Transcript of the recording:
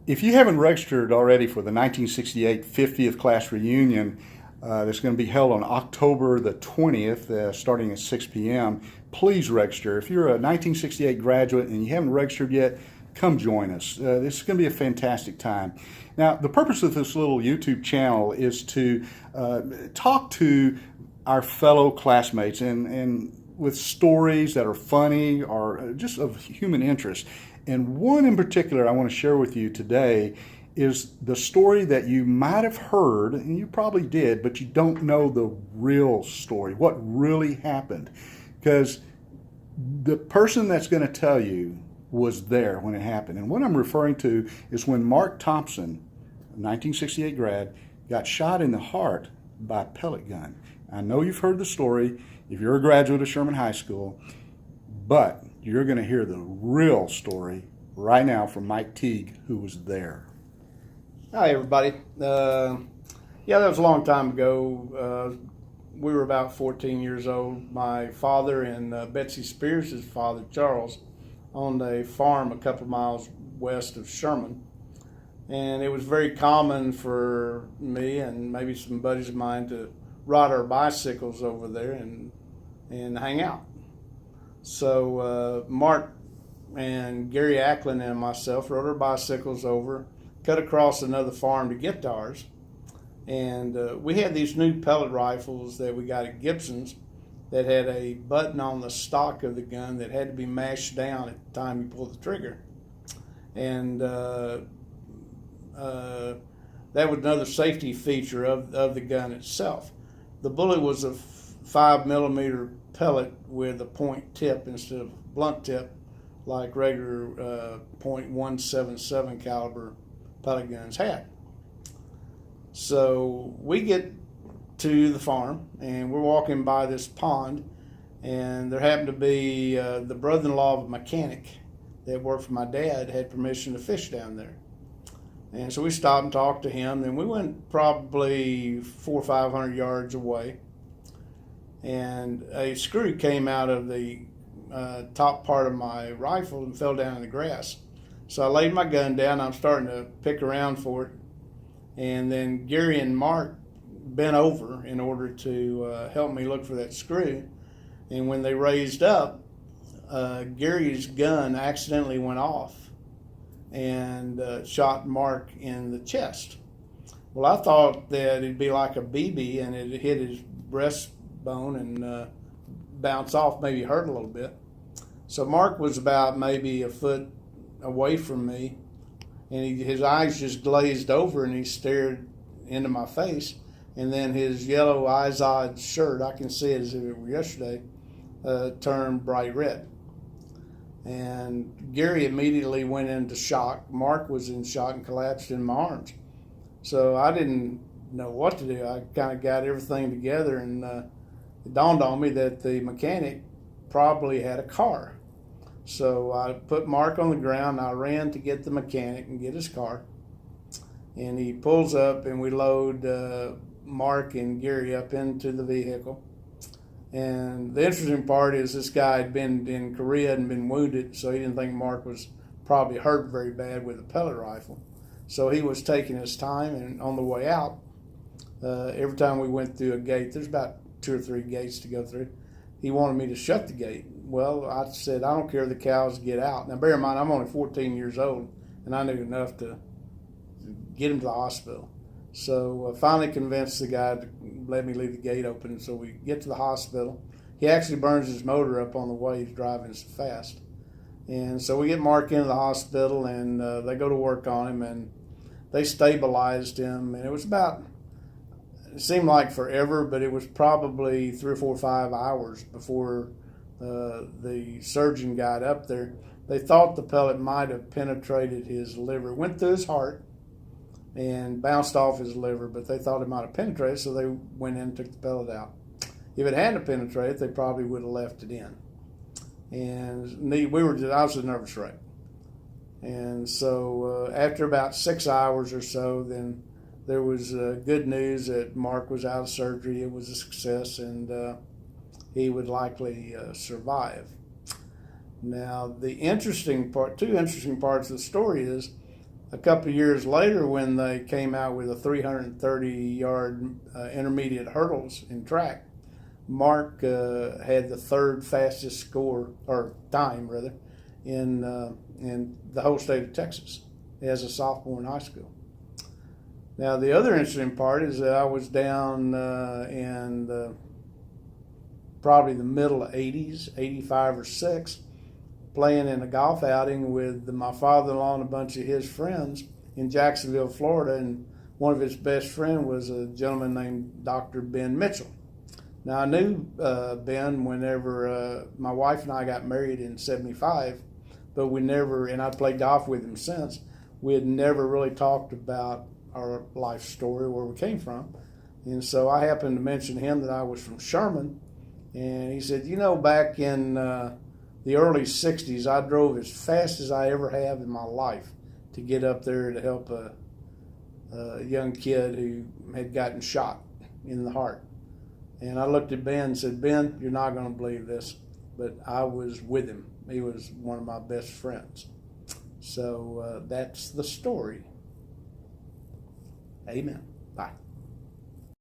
If you haven't registered already for the 1968 50th class reunion, that's going to be held on October the 20th, starting at 6 p.m., please register. If you're a 1968 graduate and you haven't registered yet, come join us. This is going to be a fantastic time. Now, the purpose of this little YouTube channel is to talk to our fellow classmates and with stories that are funny or just of human interest. And one in particular I want to share with you today is the story that you might have heard, and you probably did, but you don't know the real story, what really happened. Because the person that's going to tell you was there when it happened. And what I'm referring to is when Marc Thompson, 1968 grad, got shot in the heart by a pellet gun. I know you've heard the story if you're a graduate of Sherman High School, but you're going to hear the real story right now from Mike Teague, who was there. Hi, everybody. Yeah, that was a long time ago. We were about 14 years old. My father and Betsy Spears' father, Charles, owned a farm a couple of miles west of Sherman. And it was very common for me and maybe some buddies of mine to ride our bicycles over there and hang out. So Mark and Gary Ackland and myself rode our bicycles over, cut across another farm to get to ours. And we had these new pellet rifles that we got at Gibson's that had a button on the stock of the gun that had to be mashed down at the time you pulled the trigger. And that was another safety feature of the gun itself. The bullet was a 5mm pellet with a point tip instead of blunt tip like regular .177 caliber pellet guns had. So we get to the farm and we're walking by this pond, and there happened to be the brother-in-law of a mechanic that worked for my dad had permission to fish down there. And so we stopped and talked to him, and we went probably 400 or 500 yards away, and a screw came out of the top part of my rifle and fell down in the grass. So I laid my gun down. I'm starting to pick around for it, and then Gary and Mark bent over in order to help me look for that screw. And when they raised up, Gary's gun accidentally went off and shot Mark in the chest. Well, I thought that it'd be like a BB and it hit his breastbone and bounce off, maybe hurt a little bit. So Mark was about maybe a foot away from me, and his eyes just glazed over and he stared into my face, and then his yellow Izod shirt, I can see it as if it were yesterday, turned bright red. And Gary immediately went into shock. Mark was in shock and collapsed in my arms. So I didn't know what to do. I kind of got everything together, and it dawned on me that the mechanic probably had a car. So I put Mark on the ground. I ran to get the mechanic and get his car. And he pulls up, and we load Mark and Gary up into the vehicle. And the interesting part is this guy had been in Korea and been wounded, so he didn't think Mark was probably hurt very bad with a pellet rifle. So he was taking his time, and on the way out, every time we went through a gate, there's about 2 or 3 gates to go through, he wanted me to shut the gate. Well, I said, I don't care if the cows get out. Now, bear in mind, I'm only 14 years old, and I knew enough to get him to the hospital. So finally convinced the guy to let me leave the gate open. So we get to the hospital. He actually burns his motor up on the way. He's driving so fast. And so we get Mark into the hospital, and they go to work on him, and they stabilized him. And it seemed like forever, but it was probably 3 or 4 or 5 hours before the surgeon got up there. They thought the pellet might have penetrated his liver. It went through his heart and bounced off his liver, but they thought it might have penetrated, so they went in and took the pellet out. If it hadn't penetrated, they probably would have left it in. And I was a nervous wreck. And so after about 6 hours or so, then there was good news that Mark was out of surgery. It was a success, and he would likely survive. Now, two interesting parts of the story is a couple of years later, when they came out with a 330-yard intermediate hurdles in track, Mark had the third fastest score, or time rather, in the whole state of Texas as a sophomore in high school. Now, the other interesting part is that I was down in probably the middle of 80s, 85 or 6, playing in a golf outing with my father-in-law and a bunch of his friends in Jacksonville, Florida, and one of his best friends was a gentleman named Dr. Ben Mitchell. Now, I knew Ben whenever my wife and I got married in 75, but we never, and I'd played golf with him since, we had never really talked about our life story, where we came from. And so I happened to mention to him that I was from Sherman, and he said, you know, back in the early 60s, I drove as fast as I ever have in my life to get up there to help a young kid who had gotten shot in the heart. And I looked at Ben and said, Ben, you're not going to believe this, but I was with him. He was one of my best friends. So that's the story. Amen. Bye.